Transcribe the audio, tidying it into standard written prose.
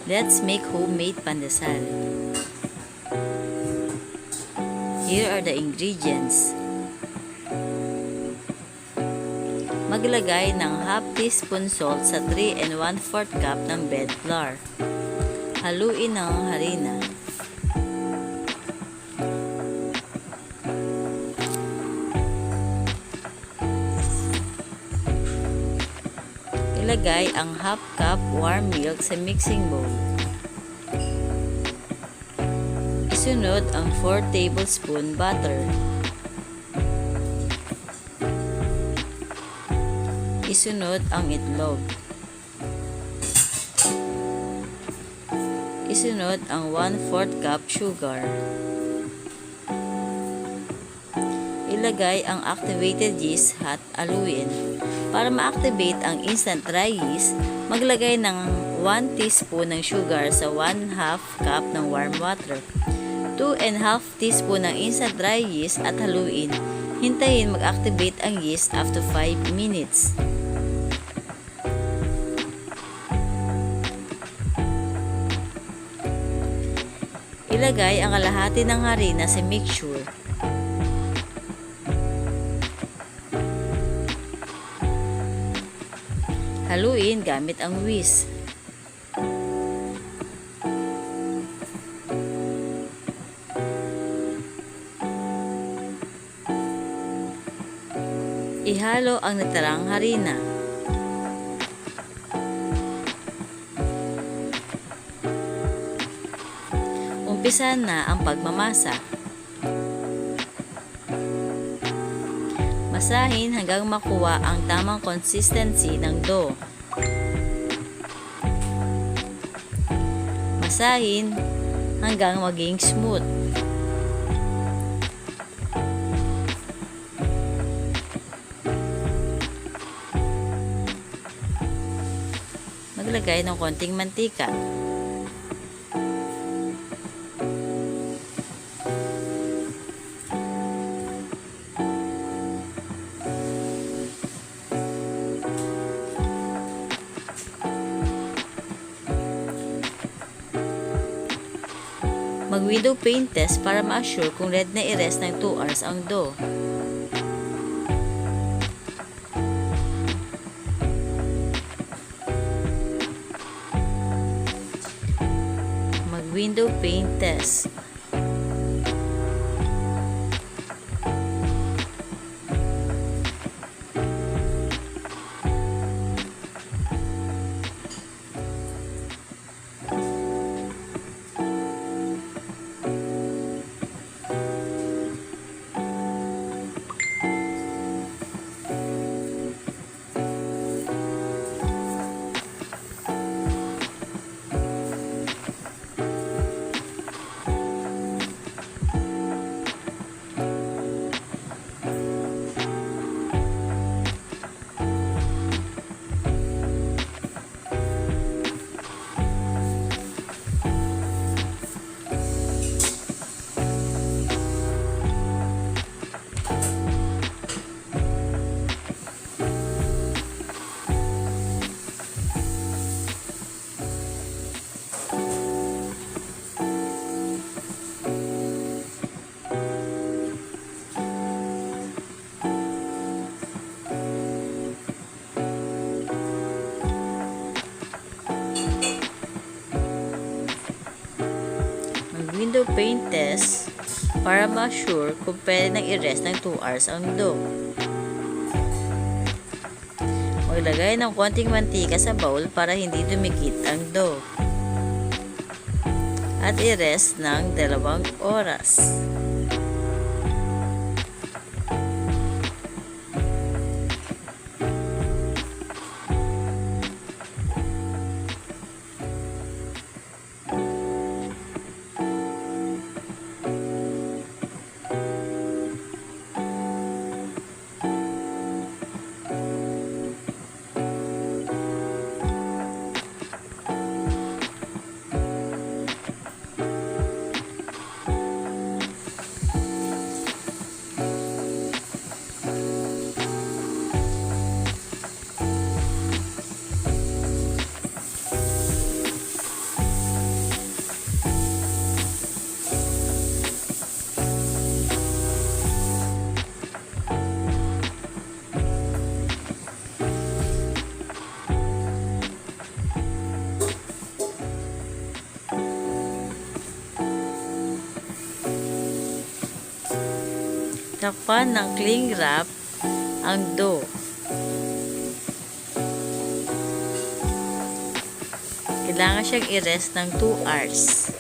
Let's make homemade pandesal. Here are the ingredients. Maglagay ng half teaspoon salt sa 3 and 1/4 cup ng bread flour. Haluin ng harina. Ilagay ang half cup warm milk sa mixing bowl. Isunod ang 4 tablespoon butter. Isunod ang itlog. Isunod ang 1/4 cup sugar. Ilagay ang activated yeast at haluin. Para ma-activate ang instant dry yeast, maglagay ng 1 teaspoon ng sugar sa 1/2 cup ng warm water. 2 1/2 teaspoon ng instant dry yeast at haluin. Hintayin mag-activate ang yeast after 5 minutes. Ilagay ang kalahati ng harina sa mixture. Haluin gamit ang whisk. Ihalo ang natirang harina. Umpisa na ang pagmamasa. Masahin hanggang makuha ang tamang consistency ng dough. Masahin hanggang maging smooth. Maglagay ng konting mantika. Mag-window pane test para ma-assure kung ready na i-rest ng 2 hours ang dough. Mag-window pane test. Window pane test para ma-assure kung pwede nang i-rest ng 2 hours ang dough. Maglagay ng konting mantika sa bowl para hindi dumikit ang dough. At i-rest ng 2 oras. Takpan ng cling wrap ang dough. Kailangan siyang i-rest ng 2 hours.